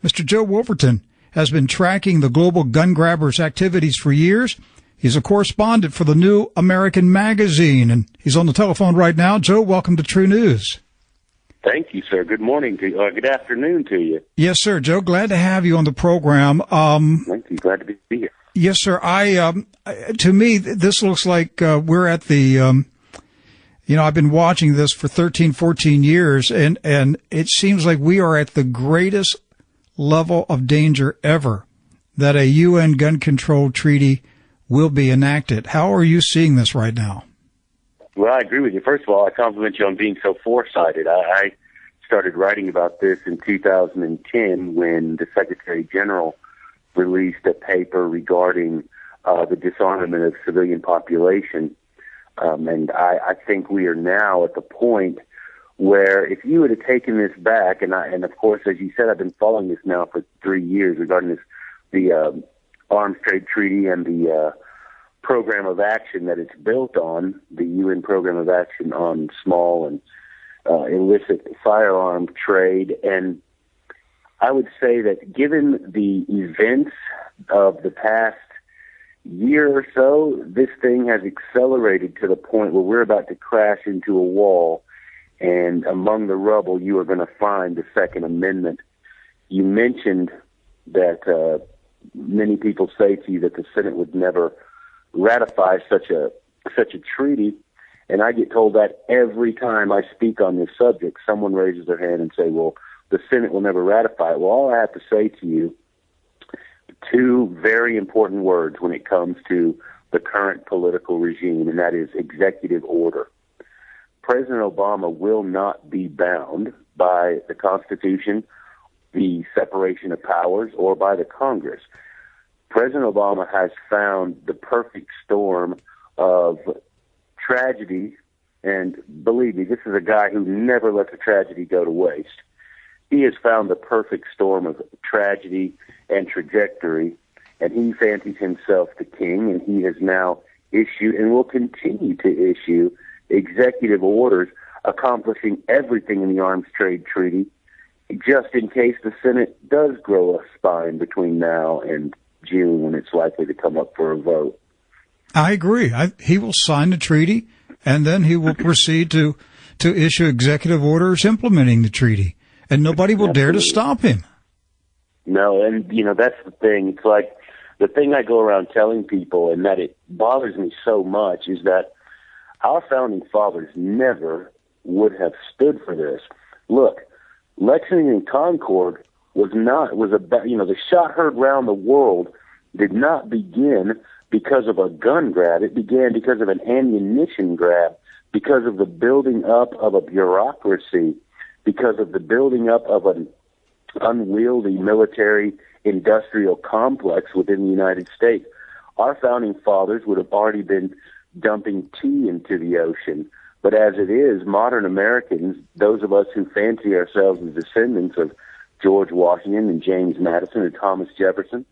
Mr. Joe Wolverton has been tracking the global gun grabbers' activities for years. He's a correspondent for the New American Magazine, and he's on the telephone right now. Joe, welcome to True News. Thank you, sir. Good morning to you. Good afternoon to you. Yes, sir. Joe, glad to have you on the program. Thank you. Glad to be here. Yes, sir. To me, this looks like we're at the, I've been watching this for 13, 14 years, and it seems like we are at the greatest level of danger ever that a UN gun control treaty will be enacted. How are you seeing this right now? Well, I agree with you. First of all, I compliment you on being so foresighted. I started writing about this in 2010 when the Secretary General released a paper regarding the disarmament of civilian population. And I think we are now at the point where if you would have taken this back, and of course, as you said, I've been following this now for 3 years regarding the Arms Trade Treaty and the program of action that it's built on, the UN program of action on small and illicit firearm trade. And I would say that given the events of the past year or so, this thing has accelerated to the point where we're about to crash into a wall, and among the rubble you are going to find the Second Amendment. You mentioned that many people say to you that the Senate would never ratify such a treaty, and I get told that every time I speak on this subject. Someone raises their hand and say, well, the Senate will never ratify it. Well, all I have to say to you, two very important words when it comes to the current political regime, and that is executive order. President Obama will not be bound by the Constitution, the separation of powers, or by the Congress. President Obama has found the perfect storm of tragedy, and believe me, this is a guy who never lets a tragedy go to waste. He has found the perfect storm of tragedy and trajectory, and he fancies himself the king, and he has now issued and will continue to issue executive orders accomplishing everything in the Arms Trade Treaty, just in case the Senate does grow a spine between now and June when it's likely to come up for a vote. I agree. He will sign the treaty, and then he will proceed to issue executive orders implementing the treaty, and nobody will dare to stop him. No, and, that's the thing. It's like the thing I go around telling people, and that it bothers me so much, is that our founding fathers never would have stood for this. Look, Lexington and Concord the shot heard round the world did not begin because of a gun grab. It began because of an ammunition grab, because of the building up of a bureaucracy, because of the building up of an unwieldy military industrial complex within the United States. Our founding fathers would have already been dumping tea into the ocean. But as it is, modern Americans, those of us who fancy ourselves as descendants of George Washington and James Madison and Thomas Jefferson,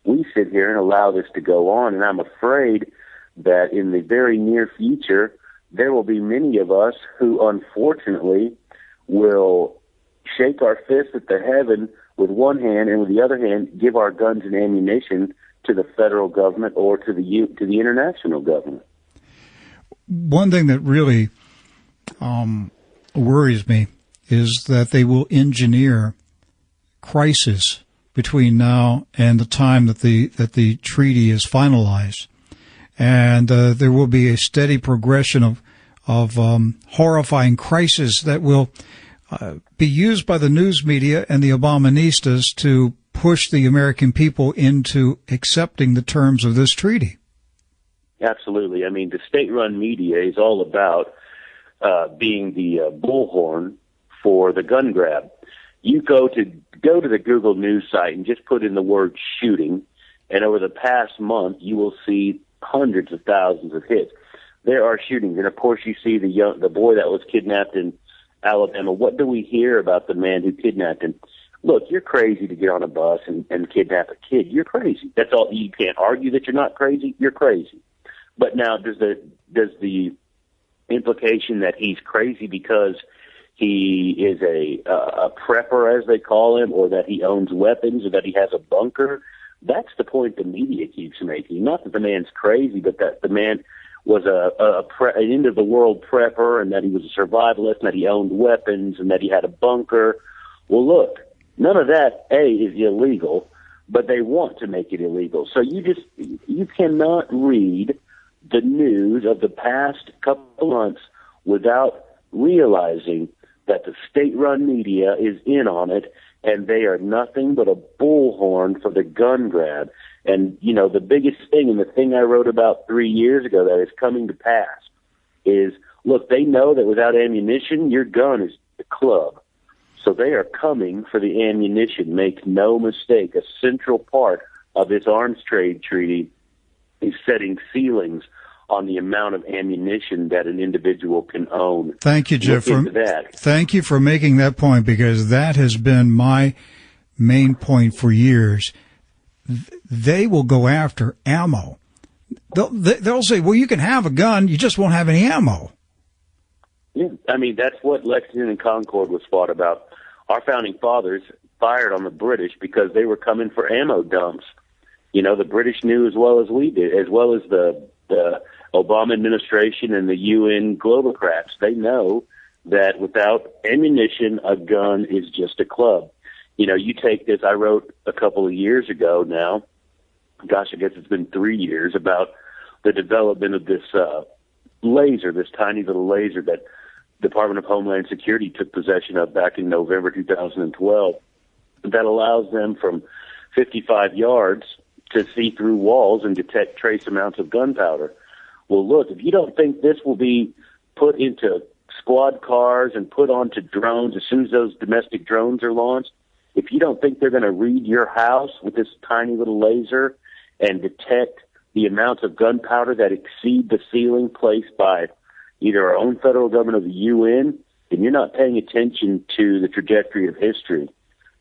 we sit here and allow this to go on. And I'm afraid that in the very near future, there will be many of us who unfortunately will shake our fist at the heaven with one hand and with the other hand give our guns and ammunition to the federal government or to the international government. One thing that really worries me is that they will engineer crisis between now and the time that the treaty is finalized, and there will be a steady progression of horrifying crisis that will be used by the news media and the Obaministas to push the American people into accepting the terms of this treaty. Absolutely. I mean, the state-run media is all about being the bullhorn for the gun grab. You go to the Google News site and just put in the word shooting, and over the past month, you will see hundreds of thousands of hits. There are shootings, and of course, you see the boy that was kidnapped in Alabama. What do we hear about the man who kidnapped him? Look, you're crazy to get on a bus and kidnap a kid. You're crazy. That's all. You can't argue that you're not crazy. You're crazy. But now, does the implication that he's crazy because he is a prepper, as they call him, or that he owns weapons, or that he has a bunker. That's the point the media keeps making. Not that the man's crazy, but that the man was an end-of-the-world prepper, and that he was a survivalist, and that he owned weapons, and that he had a bunker. Well, look, none of that, A, is illegal, but they want to make it illegal. So you cannot read the news of the past couple months without realizing that the state-run media is in on it, and they are nothing but a bullhorn for the gun grab. And, you know, the biggest thing, and the thing I wrote about 3 years ago that is coming to pass, is, look, they know that without ammunition, your gun is the club. So they are coming for the ammunition. Make no mistake, a central part of this arms trade treaty is setting ceilings on the amount of ammunition that an individual can own. Thank you, Jeff. Thank you for making that point, because that has been my main point for years. They will go after ammo. They'll say, well, you can have a gun, you just won't have any ammo. Yeah, I mean, that's what Lexington and Concord was fought about. Our founding fathers fired on the British because they were coming for ammo dumps. You know, the British knew as well as we did, as well as the Obama administration and the UN globocrats. They know that without ammunition, a gun is just a club. You know, you take this, I wrote a couple of years ago now, gosh, I guess it's been 3 years, about the development of this laser, this tiny little laser that Department of Homeland Security took possession of back in November 2012 that allows them from 55 yards to see through walls and detect trace amounts of gunpowder. Well, look, if you don't think this will be put into squad cars and put onto drones as soon as those domestic drones are launched, if you don't think they're going to read your house with this tiny little laser and detect the amounts of gunpowder that exceed the ceiling placed by either our own federal government or the UN, then you're not paying attention to the trajectory of history.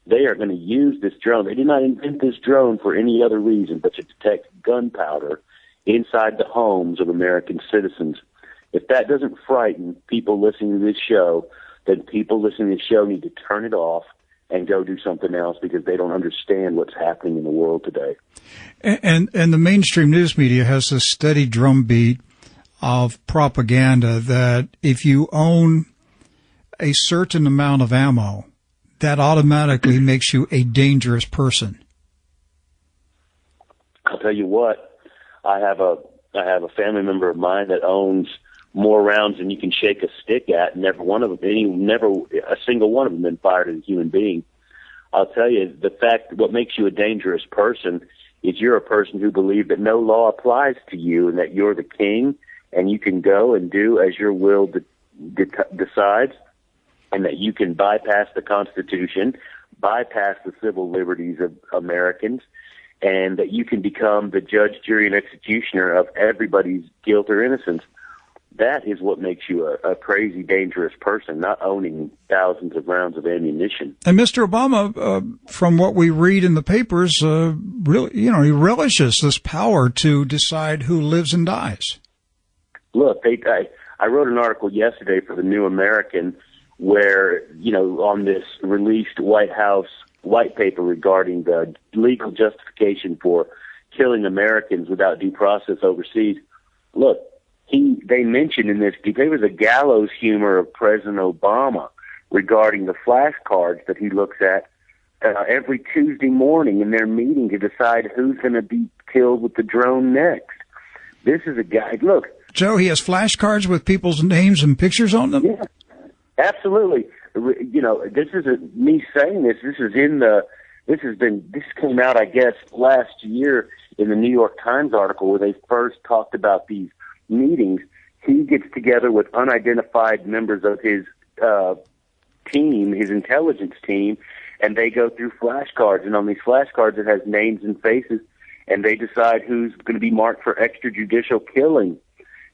They are going to use this drone. They did not invent this drone for any other reason but to detect gunpowder inside the homes of American citizens. If that doesn't frighten people listening to this show, then people listening to this show need to turn it off and go do something else, because they don't understand what's happening in the world today. And the mainstream news media has this steady drumbeat of propaganda that if you own a certain amount of ammo, that automatically makes you a dangerous person. I'll tell you what, I have a family member of mine that owns more rounds than you can shake a stick at. Never a single one of them been fired at a human being. I'll tell you, what makes you a dangerous person is you're a person who believes that no law applies to you and that you're the king and you can go and do as your will decides, and that you can bypass the Constitution, bypass the civil liberties of Americans, and that you can become the judge, jury, and executioner of everybody's guilt or innocence. That is what makes you a crazy, dangerous person, not owning thousands of rounds of ammunition. And Mr. Obama, from what we read in the papers, really, he relishes this power to decide who lives and dies. Look, I wrote an article yesterday for the New American where, on this released White House white paper regarding the legal justification for killing Americans without due process overseas. Look, they mentioned in this paper the gallows humor of President Obama regarding the flashcards that he looks at every Tuesday morning in their meeting to decide who's going to be killed with the drone next. This is a guy, look. Joe, he has flashcards with people's names and pictures on them? Yeah, absolutely. This isn't me saying this. This came out, I guess, last year in the New York Times article where they first talked about these meetings. He gets together with unidentified members of his team, his intelligence team, and they go through flashcards. And on these flashcards, it has names and faces, and they decide who's going to be marked for extrajudicial killing.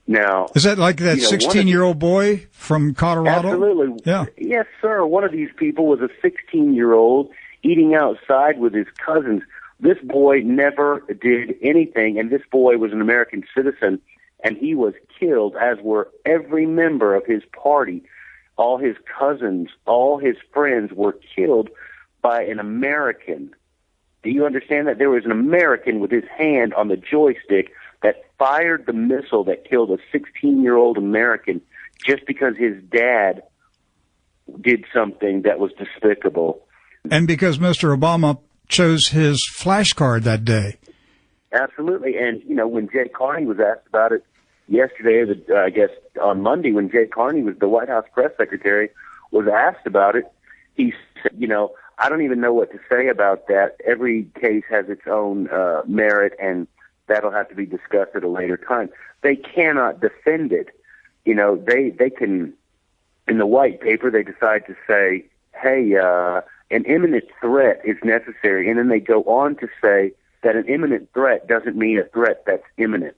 Now, is that like that 16-year-old boy from Colorado? Absolutely. Yeah. Yes, sir. One of these people was a 16-year-old eating outside with his cousins. This boy never did anything, and this boy was an American citizen, and he was killed, as were every member of his party. all his cousins, all his friends were killed by an American. Do you understand that? There was an American with his hand on the joystick that fired the missile that killed a 16-year-old American just because his dad did something that was despicable. And because Mr. Obama chose his flashcard that day. Absolutely. And, when Jay Carney was asked about it yesterday, or I guess on Monday, when Jay Carney was the White House press secretary, was asked about it, he said, I don't even know what to say about that. Every case has its own merit, and that'll have to be discussed at a later time. They cannot defend it. They can, in the white paper, they decide to say, hey, an imminent threat is necessary, and then they go on to say that an imminent threat doesn't mean a threat that's imminent.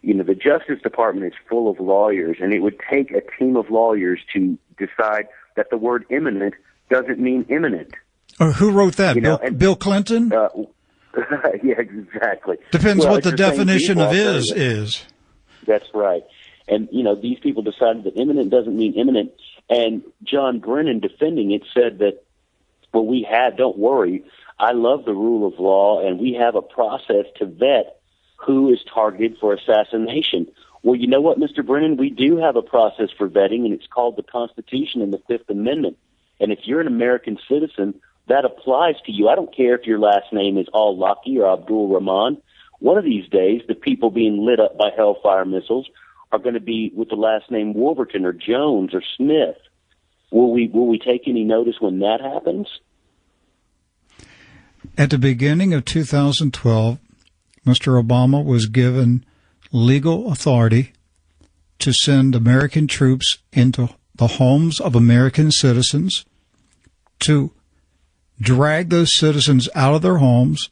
The Justice Department is full of lawyers, and it would take a team of lawyers to decide that the word imminent doesn't mean imminent. Who wrote that? Bill Clinton? Yeah, exactly. Depends what the definition of is. That's right. And, these people decided that imminent doesn't mean imminent. And John Brennan, defending it, said that, don't worry, I love the rule of law, and we have a process to vet who is targeted for assassination. Well, you know what, Mr. Brennan? We do have a process for vetting, and it's called the Constitution and the Fifth Amendment. And if you're an American citizen, that applies to you. I don't care if your last name is al-Awlaki or Abdul Rahman. One of these days, the people being lit up by Hellfire missiles are going to be with the last name Wolverton or Jones or Smith. Will we take any notice when that happens? At the beginning of 2012, Mr. Obama was given legal authority to send American troops into the homes of American citizens, to drag those citizens out of their homes,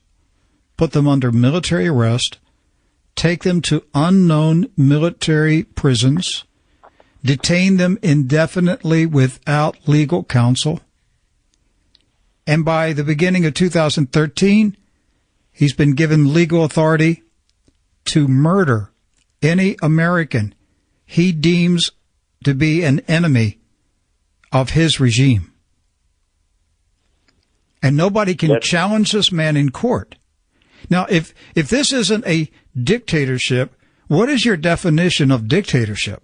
put them under military arrest, take them to unknown military prisons, detain them indefinitely without legal counsel. And by the beginning of 2013, he's been given legal authority to murder any American he deems to be an enemy of his regime. And nobody can challenge this man in court. Now, if this isn't a dictatorship, what is your definition of dictatorship?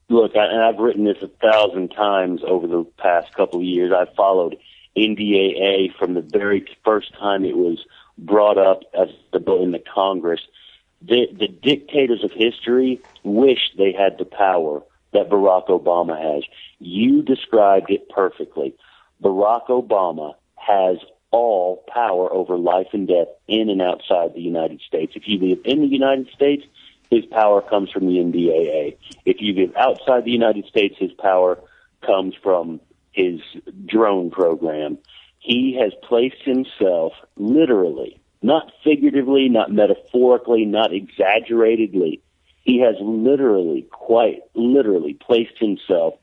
Look, I've written this 1,000 times over the past couple of years. I've followed NDAA from the very first time it was brought up as the bill in the Congress. The dictators of history wish they had the power that Barack Obama has. You described it perfectly. Barack Obama has all power over life and death in and outside the United States. If you live in the United States, his power comes from the NDAA. If you live outside the United States, his power comes from his drone program. He has placed himself literally, not figuratively, not metaphorically, not exaggeratedly. He has literally, quite literally placed himself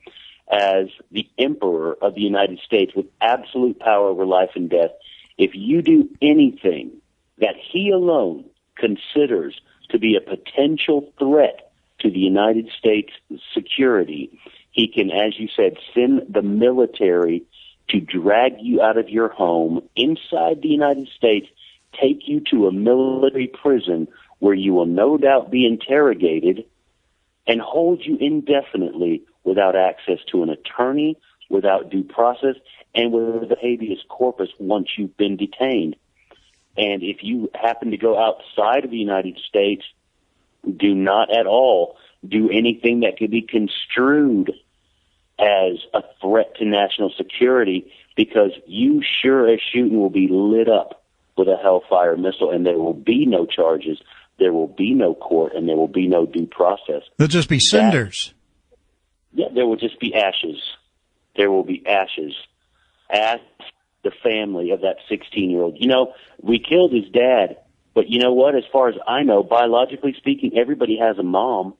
as the emperor of the United States with absolute power over life and death. If you do anything that he alone considers to be a potential threat to the United States security, he can, as you said, send the military to drag you out of your home inside the United States, take you to a military prison where you will no doubt be interrogated, and hold you indefinitely without access to an attorney, without due process, and with the habeas corpus once you've been detained. And if you happen to go outside of the United States, do not at all do anything that could be construed as a threat to national security, because you sure as shooting will be lit up with a Hellfire missile, and there will be no charges, there will be no court, and there will be no due process. There'll just be cinders. There will just be ashes. There will be ashes. Ask the family of that 16-year-old. We killed his dad, but you know what? As far as I know, biologically speaking, everybody has a mom.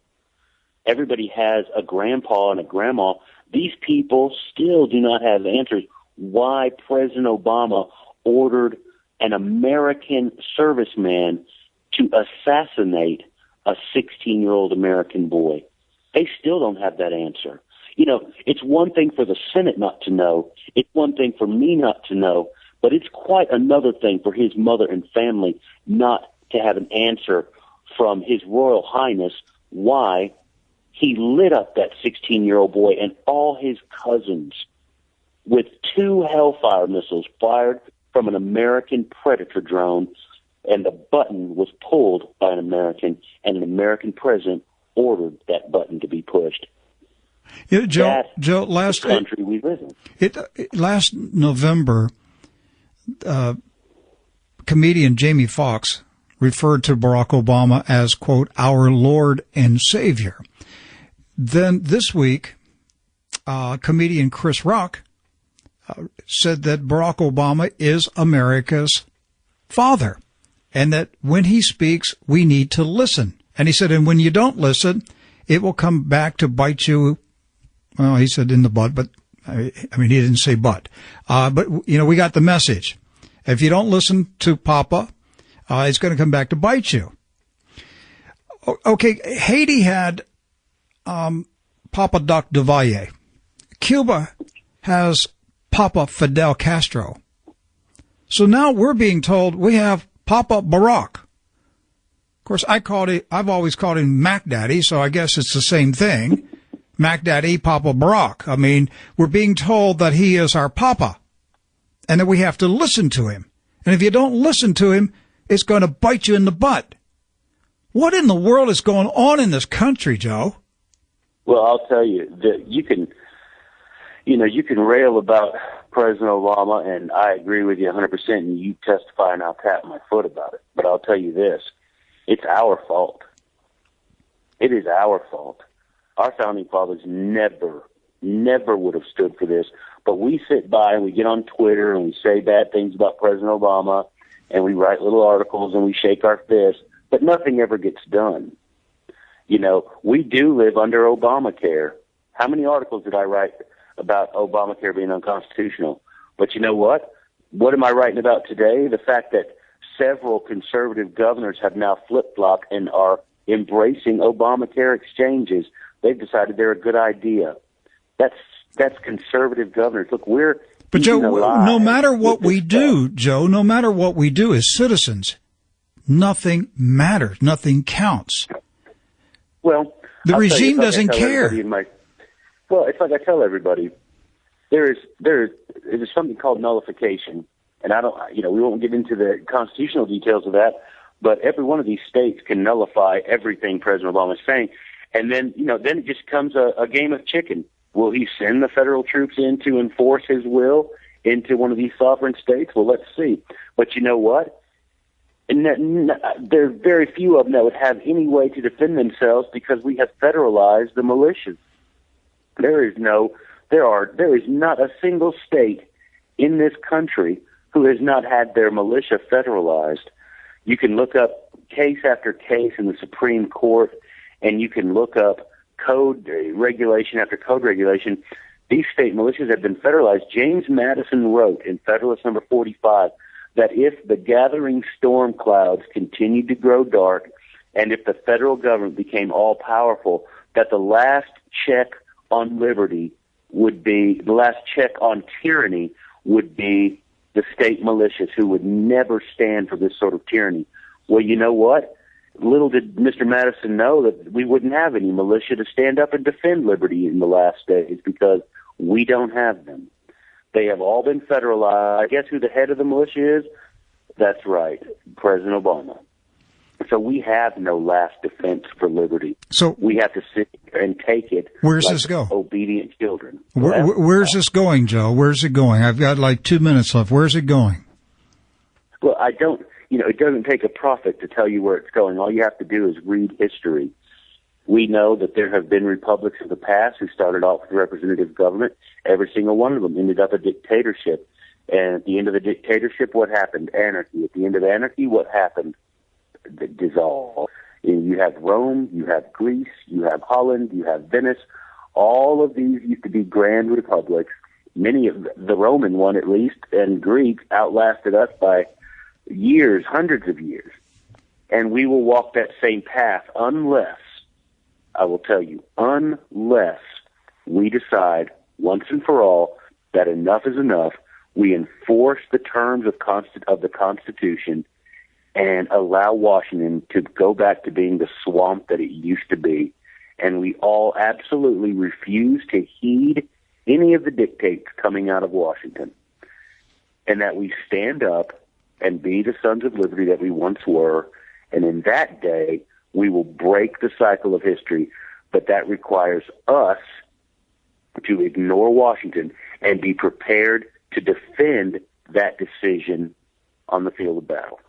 Everybody has a grandpa and a grandma. These people still do not have answers why President Obama ordered an American serviceman to assassinate a 16-year-old American boy. They still don't have that answer. It's one thing for the Senate not to know. It's one thing for me not to know. But it's quite another thing for his mother and family not to have an answer from His Royal Highness why he lit up that 16-year-old boy and all his cousins with 2 Hellfire missiles fired from an American Predator drone, and the button was pulled by an American, and an American president ordered that button to be pushed. Joe, That's last the country we live in. Last November, comedian Jamie Foxx referred to Barack Obama as, quote, our Lord and Savior. Then this week, comedian Chris Rock said that Barack Obama is America's father, and that when he speaks, we need to listen. And he said, and when you don't listen, it will come back to bite you. Well, he said in the butt, but I mean, he didn't say butt. But we got the message. If you don't listen to Papa, it's going to come back to bite you. Okay, Haiti had Papa Doc de Valle. Cuba has Papa Fidel Castro. So now we're being told we have Papa Barack. Of course, I've always called him Mac Daddy, so I guess it's the same thing. Mac Daddy, Papa Barack. I mean, we're being told that he is our Papa and that we have to listen to him. And if you don't listen to him, it's going to bite you in the butt. What in the world is going on in this country, Joe? Well, I'll tell you that you can rail about President Obama, and I agree with you 100%, and you testify and I'll tap my foot about it. But I'll tell you this, it's our fault. It is our fault. Our founding fathers never would have stood for this. But we sit by and we get on Twitter and we say bad things about President Obama, and we write little articles and we shake our fists, but nothing ever gets done. We do live under Obamacare. How many articles did I write about Obamacare being unconstitutional? But you know what? What am I writing about today? The fact that several conservative governors have now flip-flopped and are embracing Obamacare exchanges. They've decided they're a good idea. That's conservative governors. Look, But Joe, no matter what we do, Joe, no matter what we do as citizens, nothing matters. Nothing counts. Well, the regime doesn't care. Well, it's like I tell everybody, there's something called nullification, and we won't get into the constitutional details of that, but every one of these states can nullify everything President Obama is saying, and then it just comes a game of chicken. Will he send the federal troops in to enforce his will into one of these sovereign states? Well, let's see. But you know what? And there are very few of them that would have any way to defend themselves because we have federalized the militias. There is not a single state in this country who has not had their militia federalized. You can look up case after case in the Supreme Court, and you can look up code regulation after code regulation. These state militias have been federalized. James Madison wrote in Federalist number 45 that if the gathering storm clouds continued to grow dark and if the federal government became all-powerful, that the last check on liberty would be, the last check on tyranny would be the state militias, who would never stand for this sort of tyranny. Well, you know what? Little did Mr. Madison know that we wouldn't have any militia to stand up and defend liberty in the last days, because we don't have them. They have all been federalized. Guess who the head of the militia is? That's right, President Obama. So we have no last defense for liberty. So we have to sit and take it. Where's like this go? Obedient children. Where's this going, Joe? Where's it going? I've got like 2 minutes left. Where's it going? Well, it doesn't take a prophet to tell you where it's going. All you have to do is read history. We know that there have been republics of the past who started off with representative government. Every single one of them ended up a dictatorship. And at the end of the dictatorship, what happened? Anarchy. At the end of anarchy, what happened? Dissolve. You have Rome, you have Greece, you have Holland, you have Venice. All of these used to be grand republics. Many of the Roman one, at least, and Greek outlasted us by years, hundreds of years. And we will walk that same path unless, I will tell you, unless we decide once and for all that enough is enough. We enforce the terms of the Constitution and allow Washington to go back to being the swamp that it used to be. And we all absolutely refuse to heed any of the dictates coming out of Washington. And that we stand up and be the sons of liberty that we once were. And in that day, we will break the cycle of history. But that requires us to ignore Washington and be prepared to defend that decision on the field of battle.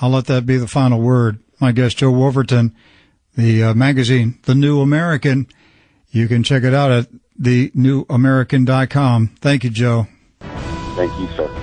I'll let that be the final word. My guest, Joe Wolverton, the magazine, The New American. You can check it out at thenewamerican.com. Thank you, Joe. Thank you, sir.